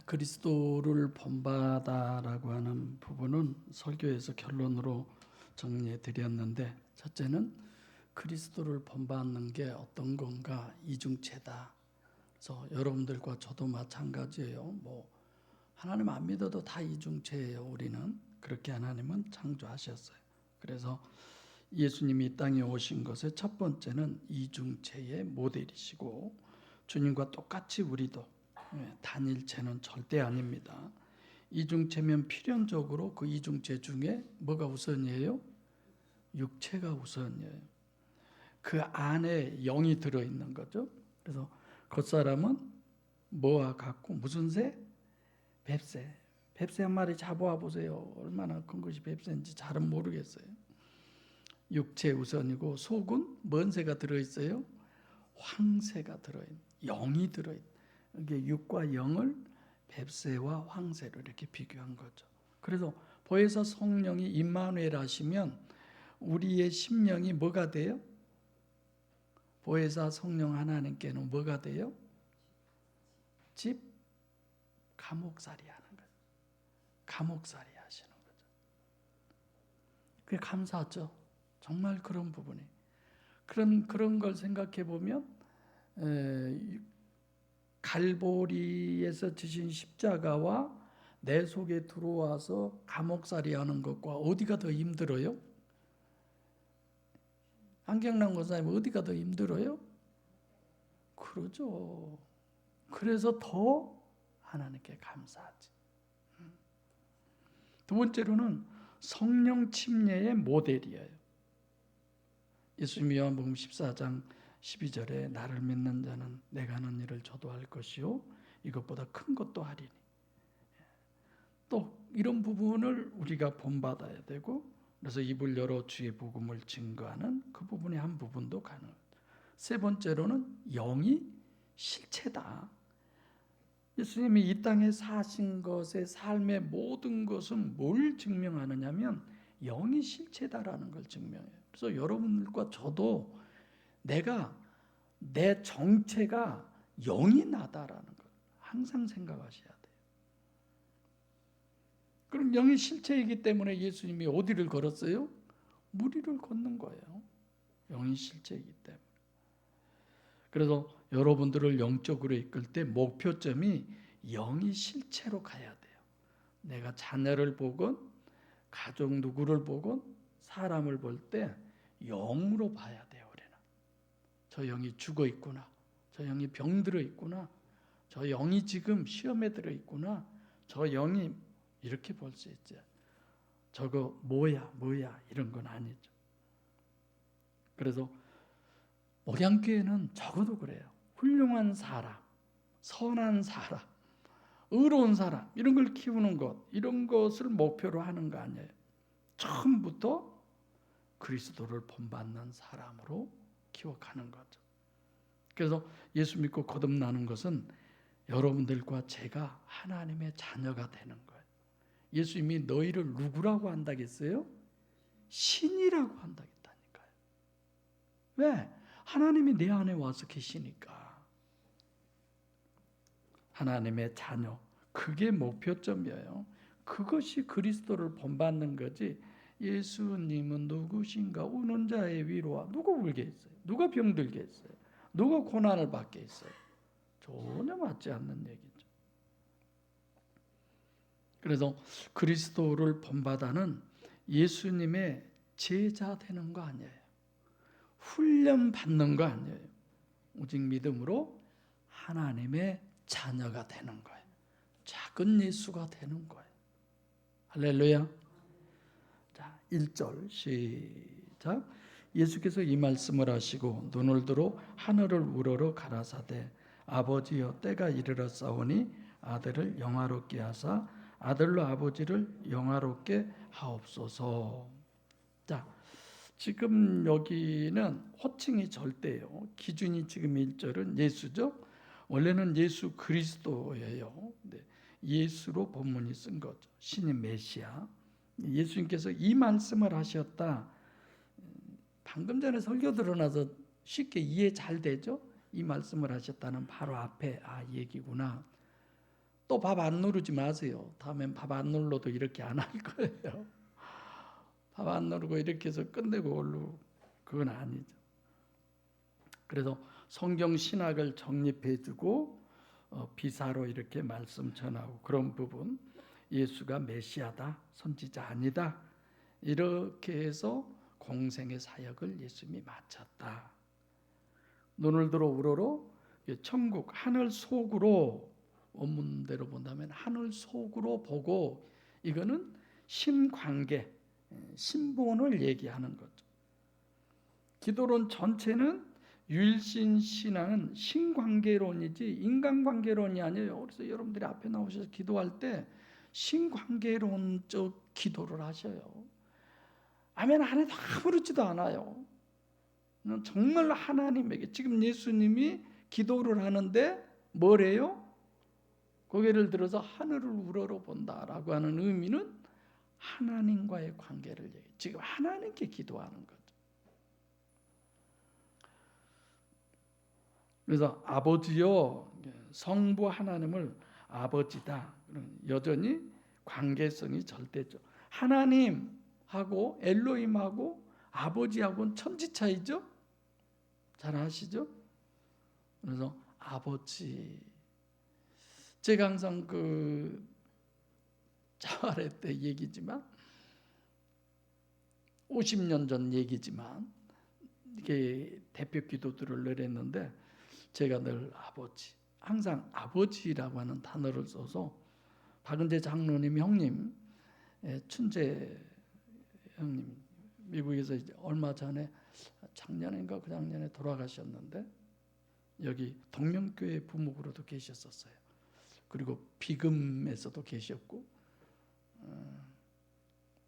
그리스도를 본받아라고 하는 부분은 설교에서 결론으로 정리해 드렸는데, 첫째는 그리스도를 본받는 게 어떤 건가, 이중체다. 그래서 여러분들과 저도 마찬가지예요. 하나님 안 믿어도 다 이중체예요. 우리는 그렇게 하나님은 창조하셨어요. 그래서 예수님이 이 땅에 오신 것의 첫 번째는 이중체의 모델이시고, 주님과 똑같이 우리도 단일체는 절대 아닙니다. 이중체면 필연적으로 그 이중체 중에 뭐가 우선이에요? 육체가 우선이에요. 그 안에 영이 들어있는 거죠. 그래서 겉사람은 뭐와 같고, 무슨 새? 뱁새. 뱁새 한 마리 잡아와 보세요. 얼마나 큰 것이 뱁새인지 잘은 모르겠어요. 육체 우선이고, 속은 뭔 새가 들어있어요? 황새가 들어있는, 영이 들어있는. 이게 육과 영을 뱁새와 황새로 이렇게 비교한 거죠. 그래서 보혜사 성령이 임마누엘 하시면 우리의 심령이 뭐가 돼요? 보혜사 성령 하나님께는 뭐가 돼요? 집 감옥살이 하는 거예요. 감옥살이 하시는 거죠. 그게 감사하죠. 정말 그런 부분이. 그런 걸 생각해 보면 갈보리에서 지신 십자가와 내 속에 들어와서 감옥살이 하는 것과 어디가 더 힘들어요? 안경남 권사님, 어디가 더 힘들어요? 그러죠. 그래서 더 하나님께 감사하지. 두 번째로는 성령 침례의 모델이에요. 예수님이 요한복음 14장 12절에 나를 믿는 자는 내가 하는 일을 저도 할 것이요 이것보다 큰 것도 하리니. 또 이런 부분을 우리가 본받아야 되고, 그래서 입을 열어 주의 복음을 증거하는 그 부분의 한 부분도 가능합니다. 세 번째로는 영이 실체다. 예수님이 이 땅에 사신 것의 삶의 모든 것은 뭘 증명하느냐면 영이 실체다라는 걸 증명해요. 그래서 여러분들과 저도 내 정체가 영이 나다라는 걸 항상 생각하셔야 돼요. 그럼 영이 실체이기 때문에 예수님이 어디를 걸었어요? 무리를 걷는 거예요. 영이 실체이기 때문에. 그래서 여러분들을 영적으로 이끌 때 목표점이 영이 실체로 가야 돼요. 내가 자녀를 보건 가족 누구를 보건 사람을 볼 때 영으로 봐야 돼요. 우리는 저 영이 죽어 있구나, 저 영이 병들어 있구나, 저 영이 지금 시험에 들어 있구나, 저 영이 이렇게 볼 수 있죠. 저거 뭐야 이런 건 아니죠. 그래서 목양교회는 적어도 그래요. 훌륭한 사람, 선한 사람, 의로운 사람, 이런 걸 키우는 것, 이런 것을 목표로 하는 거 아니에요. 처음부터 그리스도를 본받는 사람으로 키워가는 거죠. 그래서 예수 믿고 거듭나는 것은 여러분들과 제가 하나님의 자녀가 되는 거예요. 예수님이 너희를 누구라고 한다겠어요? 신이라고 한다겠다니까요. 왜? 하나님이 내 안에 와서 계시니까. 하나님의 자녀, 그게 목표점이에요. 그것이 그리스도를 본받는 거지. 예수님은 누구신가? 우는 자의 위로와. 누가 울게 했어요? 누가 병들게 했어요? 누가 고난을 받게 했어요? 전혀 맞지 않는 얘기죠. 그래서 그리스도를 본받아는 예수님의 제자 되는 거 아니에요. 훈련 받는 거 아니에요. 오직 믿음으로 하나님의 자녀가 되는 거예요. 작은 예수가 되는 거예요. 할렐루야. 자, 1절 시작. 예수께서 이 말씀을 하시고 눈을 들어 하늘을 우러러 가라사대 아버지여 때가 이르렀사오니 아들을 영화롭게 하사 아들로 아버지를 영화롭게 하옵소서. 자, 지금 여기는 호칭이 절대예요. 기준이 지금 1절은 예수죠. 원래는 예수 그리스도예요. 예수로 본문이 쓴 거죠. 신인 메시아. 예수님께서 이 말씀을 하셨다. 방금 전에 설교 들어나서 쉽게 이해 잘 되죠? 이 말씀을 하셨다는 바로 앞에 얘기구나. 또 밥 안 누르지 마세요. 다음엔 밥 안 눌러도 이렇게 안 할 거예요. 밥 안 누르고 이렇게 해서 끝내고 올르고 그건 아니죠. 그래서 성경 신학을 정립해주고 비사로 이렇게 말씀 전하고 그런 부분, 예수가 메시아다, 선지자 아니다, 이렇게 해서 공생의 사역을 예수님이 마쳤다. 눈을 들어 우러러 천국 하늘 속으로, 원문대로 본다면 하늘 속으로 보고, 이거는 신관계, 신본을 얘기하는 거죠. 기도론 전체는 유일신 신앙은 신관계론이지 인간관계론이 아니에요. 그래서 여러분들이 앞에 나오셔서 기도할 때 신관계론적 기도를 하셔요. 아멘 안 해도 아무렇지도 않아요. 정말 하나님에게, 지금 예수님이 기도를 하는데 뭐래요? 고개를 들어서 하늘을 우러러 본다라고 하는 의미는 하나님과의 관계를 얘기해요. 지금 하나님께 기도하는 거죠. 그래서 아버지요, 성부 하나님을 아버지다. 여전히 관계성이 절대죠. 하나님하고 엘로힘하고 아버지하고는 천지 차이죠. 잘 아시죠? 그래서 아버지. 제가 항상 그 자활의 때 얘기지만 50년 전 얘기지만 이게 대표 기도들을 늘 했는데 제가 늘 아버지, 항상 아버지라고 하는 단어를 써서 박은재 장로님 형님, 춘재 형님 미국에서 이제 얼마 전에 작년인가 그 작년에 돌아가셨는데 여기 동명교회 부목으로도 계셨었어요. 그리고 비금에서도 계셨고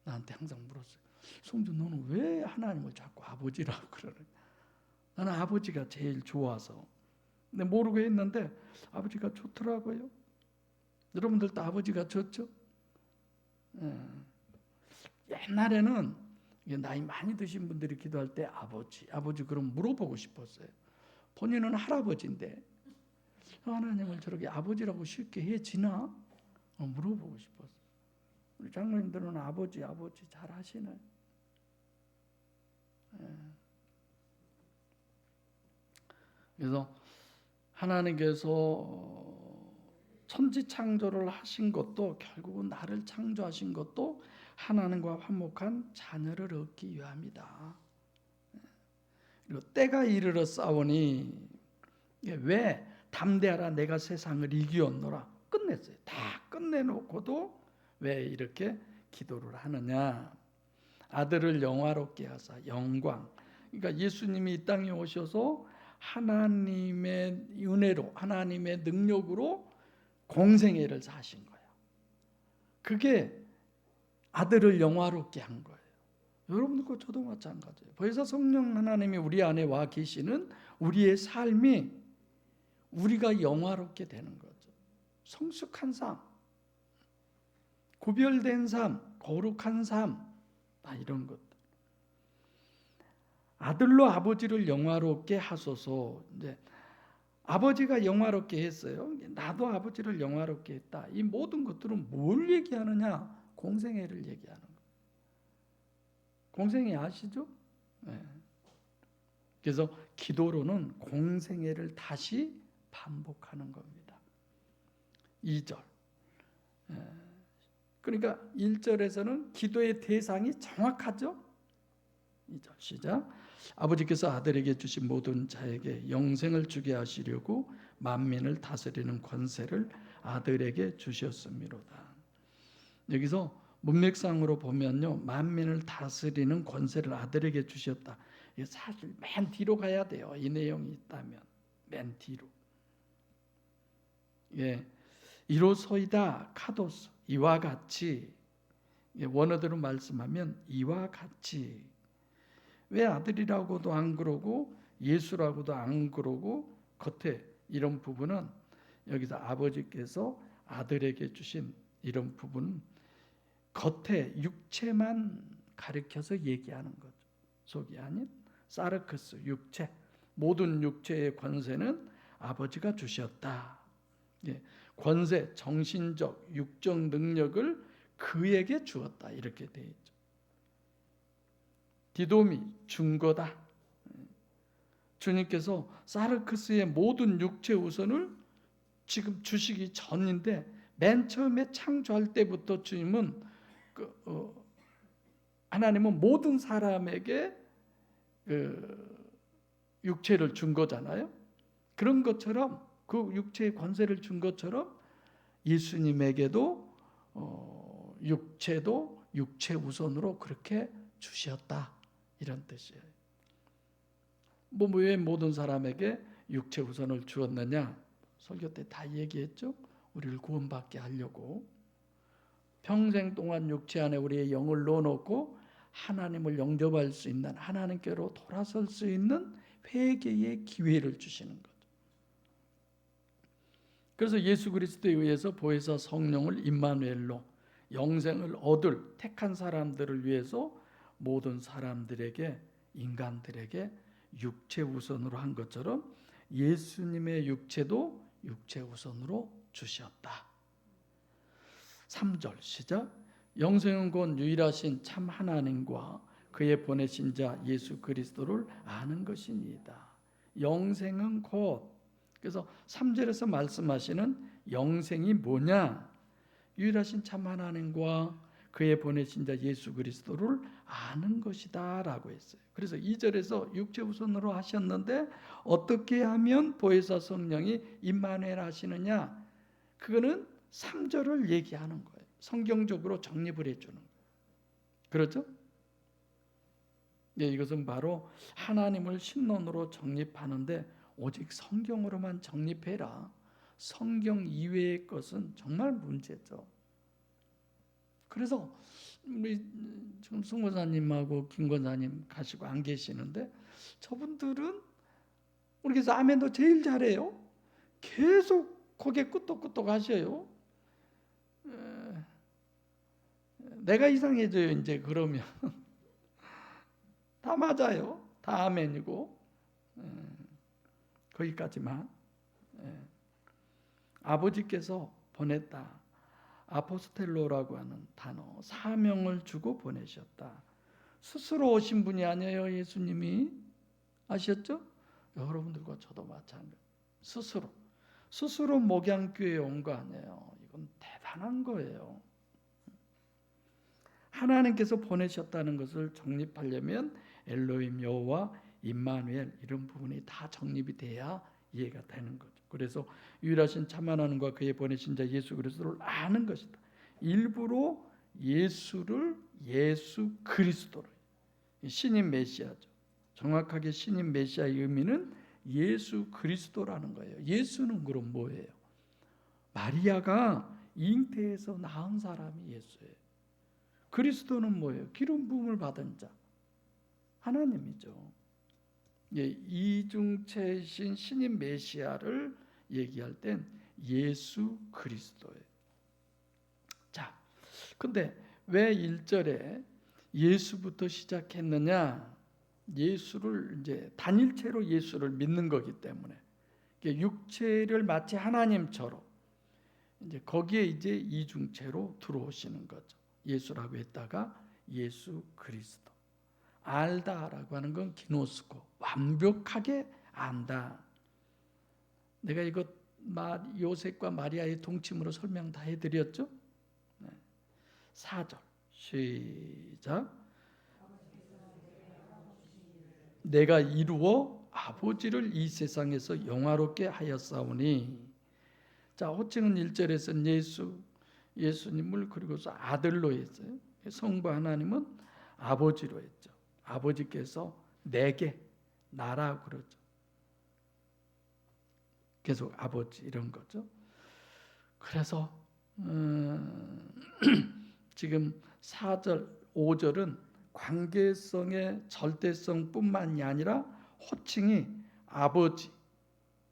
나한테 항상 물었어요. 성주 너는 왜 하나님을 자꾸 아버지라고 그러냐? 나는 아버지가 제일 좋아서. 근데 모르고 했는데 아버지가 좋더라고요. 여러분들도 아버지가 좋죠? 옛날에는 나이 많이 드신 분들이 기도할 때 아버지 그럼 물어보고 싶었어요. 본인은 할아버지인데 하나님을 저렇게 아버지라고 쉽게 해지나? 물어보고 싶었어요. 우리 장로님들은 아버지 잘 하시네. 그래서 하나님께서 천지 창조를 하신 것도 결국은 나를 창조하신 것도 하나님과 화목한 자녀를 얻기 위함이다. 그리고 때가 이르러 싸우니 왜 담대하라 내가 세상을 이기었노라 끝냈어요. 다 끝내놓고도 왜 이렇게 기도를 하느냐? 아들을 영화롭게 하사 영광. 그러니까 예수님이 이 땅에 오셔서 하나님의 은혜로 하나님의 능력으로 공생애를 사신 거예요. 그게 아들을 영화롭게 한 거예요. 여러분들과 저도 마찬가지예요. 벌써 성령 하나님이 우리 안에 와 계시는 우리의 삶이 우리가 영화롭게 되는 거죠. 성숙한 삶, 구별된 삶, 거룩한 삶, 이런 것들. 아들로 아버지를 영화롭게 하소서. 이제 아버지가 영화롭게 했어요. 나도 아버지를 영화롭게 했다. 이 모든 것들은 뭘 얘기하느냐? 공생애를 얘기하는 거예요. 공생애 아시죠? 네. 그래서 기도로는 공생애를 다시 반복하는 겁니다. 2절. 그러니까 1절에서는 기도의 대상이 정확하죠? 2절 시작. 아버지께서 아들에게 주신 모든 자에게 영생을 주게 하시려고 만민을 다스리는 권세를 아들에게 주셨음이로다. 여기서 문맥상으로 보면요, 만민을 다스리는 권세를 아들에게 주셨다. 이게 사실 맨 뒤로 가야 돼요. 이 내용이 있다면 맨 뒤로. 예, 이로소이다 카도스, 이와 같이. 원어대로 말씀하면 이와 같이. 왜 아들이라고도 안 그러고 예수라고도 안 그러고 겉에 이런 부분은 여기서 아버지께서 아들에게 주신 이런 부분은 겉에 육체만 가리켜서 얘기하는 거죠. 속이 아닌 사르크스, 육체. 모든 육체의 권세는 아버지가 주셨다. 예, 권세, 정신적, 육적 능력을 그에게 주었다. 이렇게 되어 있죠. 디돔이 준 거다. 주님께서 사르크스의 모든 육체 우선을 지금 주시기 전인데 맨 처음에 창조할 때부터 주님은 하나님은 모든 사람에게 육체를 준 거잖아요. 그런 것처럼 그 육체의 권세를 준 것처럼 예수님에게도 육체도 육체 우선으로 그렇게 주셨다. 이런 뜻이에요. 왜 모든 사람에게 육체 우선을 주었느냐? 설교 때 다 얘기했죠. 우리를 구원받게 하려고 평생 동안 육체 안에 우리의 영을 넣어놓고 하나님을 영접할 수 있는, 하나님께로 돌아설 수 있는 회개의 기회를 주시는 거죠. 그래서 예수 그리스도에 의해서 보혜사 성령을 임마누엘로 영생을 얻을 택한 사람들을 위해서 모든 사람들에게, 인간들에게 육체 우선으로 한 것처럼 예수님의 육체도 육체 우선으로 주셨다. 3절 시작. 영생은 곧 유일하신 참 하나님과 그의 보내신 자 예수 그리스도를 아는 것이니이다. 영생은 곧, 그래서 3절에서 말씀하시는 영생이 뭐냐? 유일하신 참 하나님과 그의 보내신 자 예수 그리스도를 아는 것이다 라고 했어요. 그래서 2절에서 육체 우선으로 하셨는데 어떻게 하면 보혜사 성령이 임마누엘 하시느냐? 그거는 3절을 얘기하는 거예요. 성경적으로 정립을 해주는 거예요. 그렇죠? 네, 이것은 바로 하나님을 신론으로 정립하는데 오직 성경으로만 정립해라. 성경 이외의 것은 정말 문제죠. 그래서 우리 지금 송 권사님하고 김 권사님 가시고 안 계시는데 저분들은 우리 교회에서 아멘도 제일 잘해요. 계속 고개 끄덕끄덕 하셔요. 내가 이상해져요. 이제 그러면 다 맞아요. 다 아멘이고 거기까지만. 아버지께서 보냈다. 아포스텔로라고 하는 단어, 사명을 주고 보내셨다. 스스로 오신 분이 아니에요. 예수님이. 아셨죠? 여러분들과 저도 마찬가지. 스스로 목양교회에 온 거 아니에요. 이건 대단한 거예요. 하나님께서 보내셨다는 것을 정립하려면 엘로힘 여호와 임마누엘 이런 부분이 다 정립이 돼야 이해가 되는 거죠. 그래서 유일하신 참 하나님과 그의 보내신 자 예수 그리스도를 아는 것이다. 일부러 예수를 예수 그리스도로, 신인 메시아죠. 정확하게 신인 메시아의 의미는 예수 그리스도라는 거예요. 예수는 그럼 뭐예요? 마리아가 잉태에서 낳은 사람이 예수예요. 그리스도는 뭐예요? 기름 부음을 받은 자, 하나님이죠. 이중체이신 신인 메시아를 얘기할 땐 예수 그리스도예요. 자, 근데 왜 1절에 예수부터 시작했느냐? 예수를 이제 단일체로 예수를 믿는 거기 때문에 육체를 마치 하나님처럼 이제 거기에 이제 이중체로 들어오시는 거죠. 예수라고 했다가 예수 그리스도. 알다라고 하는 건 기노스코, 완벽하게 안다. 내가 이거 요셉과 마리아의 동침으로 설명 다 해드렸죠? 4절 시작. 내가 이루어 아버지를 이 세상에서 영화롭게 하였사오니. 자, 호칭은 1절에서는 예수님을 그리고서 아들로 했어요. 성부 하나님은 아버지로 했죠. 아버지께서 내게, 나라 그러죠. 계속 아버지 이런 거죠. 그래서 지금 4절, 5절은 관계성의 절대성뿐만이 아니라 호칭이 아버지,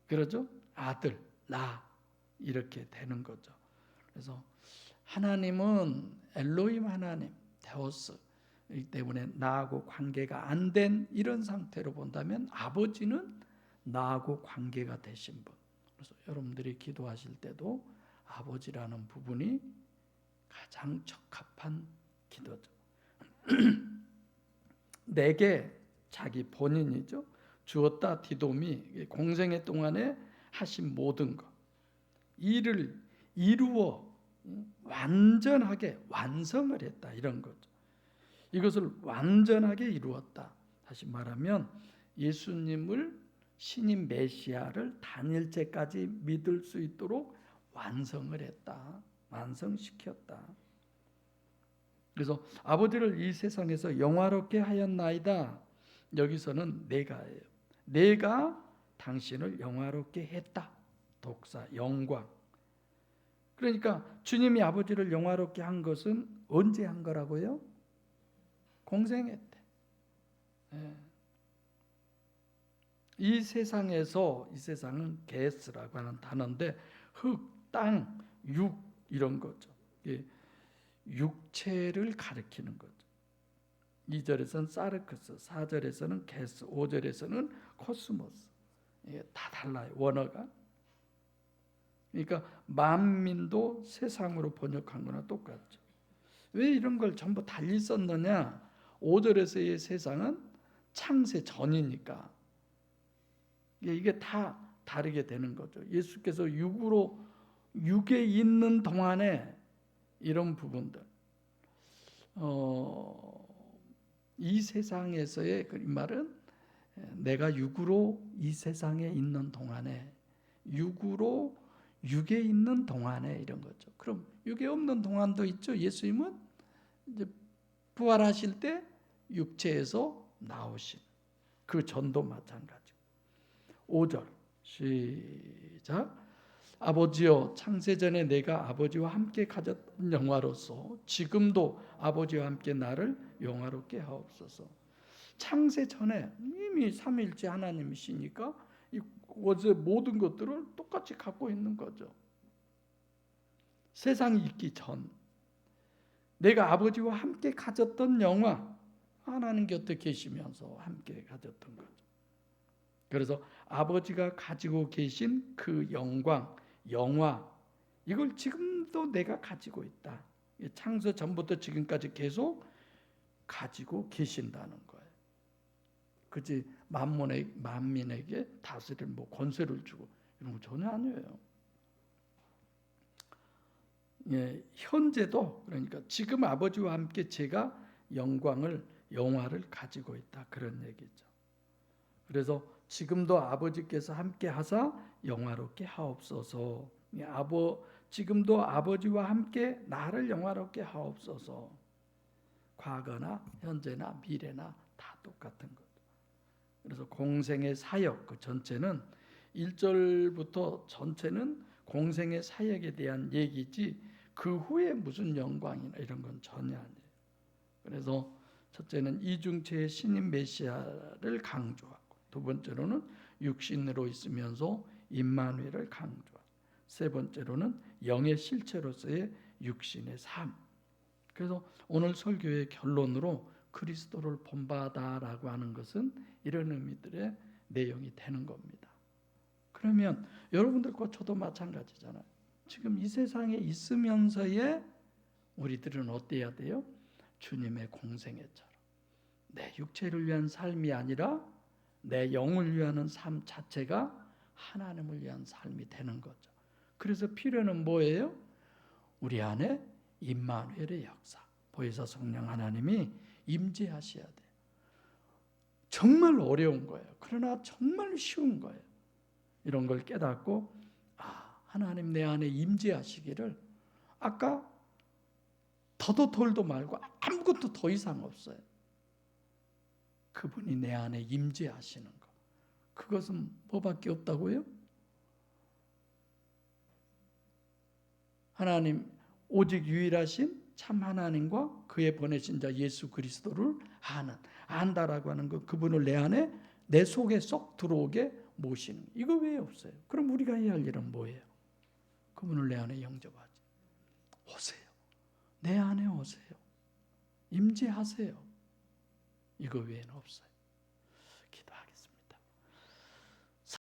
그러죠? 아들, 나 이렇게 되는 거죠. 그래서 하나님은 엘로힘 하나님, 데오스이기 때문에 나하고 관계가 안 된 이런 상태로 본다면 아버지는 나하고 관계가 되신 분. 그래서 여러분들이 기도하실 때도 아버지라는 부분이 가장 적합한 기도죠. 내게 자기 본인이죠. 주었다 디돔이 공생애 동안에 하신 모든 것, 이를 이루어 완전하게 완성을 했다, 이런 거죠. 이것을 완전하게 이루었다. 다시 말하면 예수님을 신인 메시아를 단일체까지 믿을 수 있도록 완성을 했다. 완성시켰다. 그래서 아버지를 이 세상에서 영화롭게 하였나이다. 여기서는 내가예요. 내가 당신을 영화롭게 했다. 독사, 영광. 그러니까 주님이 아버지를 영화롭게 한 것은 언제 한 거라고요? 공생애 때. 이 세상에서, 이 세상은 게스라고 하는 단어인데 흙, 땅, 육 이런 거죠. 육체를 가리키는 거죠. 2절에서는 사르크스, 4절에서는 게스, 5절에서는 코스모스. 이게 다 달라요, 원어가. 그러니까 만민도 세상으로 번역한 거나 똑같죠. 왜 이런 걸 전부 달리 썼느냐? 5절에서의 세상은 창세 전이니까 이게 다 다르게 되는 거죠. 예수께서 육에 있는 동안에 이런 부분들, 이 세상에서의 그 말은 내가 육으로 이 세상에 있는 동안에, 육에 있는 동안에 이런 거죠. 그럼 육에 없는 동안도 있죠. 예수님은 이제 부활하실 때 육체에서 나오신 그 전도 마찬가지. 5절 시작. 아버지여, 창세전에 내가 아버지와 함께 가졌던 영화로서 지금도 아버지와 함께 나를 영화롭게 하옵소서. 창세전에 이미 삼위일체 하나님이시니까 어제 모든 것들을 똑같이 갖고 있는 거죠. 세상이 있기 전 내가 아버지와 함께 가졌던 영화, 하나님 곁에 계시면서 함께 가졌던 거죠. 그래서 아버지가 가지고 계신 그 영광, 영화, 이걸 지금도 내가 가지고 있다. 창세 전부터 지금까지 계속 가지고 계신다는 거예요. 그치? 만민에게 다스릴 권세를 주고 이런 거 전혀 아니에요. 현재도, 그러니까 지금 아버지와 함께 제가 영화를 가지고 있다, 그런 얘기죠. 그래서 지금도 아버지께서 함께 하사 영화롭게 하옵소서. 지금도 아버지와 함께 나를 영화롭게 하옵소서. 과거나 현재나 미래나 다 똑같은 것. 그래서 공생의 사역 그 전체는 1절부터 전체는 공생의 사역에 대한 얘기지 그 후에 무슨 영광이나 이런 건 전혀 아니에요. 그래서 첫째는 이중체의 신인 메시아를 강조하고, 두 번째로는 육신으로 있으면서 임마누엘을 강조하고, 세 번째로는 영의 실체로서의 육신의 삶. 그래서 오늘 설교의 결론으로 그리스도를 본받아라고 하는 것은 이런 의미들의 내용이 되는 겁니다. 그러면 여러분들과 저도 마찬가지잖아요. 지금 이 세상에 있으면서의 우리들은 어때야 돼요? 주님의 공생애처럼 내 육체를 위한 삶이 아니라 내 영을 위하는 삶 자체가 하나님을 위한 삶이 되는 거죠. 그래서 필요는 뭐예요? 우리 안에 임마누엘의 역사, 보혜사 성령 하나님이 임재하셔야 돼요. 정말 어려운 거예요. 그러나 정말 쉬운 거예요. 이런 걸 깨닫고 하나님 내 안에 임재하시기를, 아까 더도 덜도 말고 아무것도 더 이상 없어요. 그분이 내 안에 임재하시는 것, 그것은 뭐밖에 없다고요? 하나님, 오직 유일하신 참 하나님과 그의 보내신 자 예수 그리스도를 안다라고 하는 것, 그분을 내 안에 내 속에 쏙 들어오게 모시는, 이거 왜 없어요? 그럼 우리가 해야 할 일은 뭐예요? 그분을 내 안에 영접하지. 오세요. 내 안에 오세요. 임재하세요. 이거 외에는 없어요.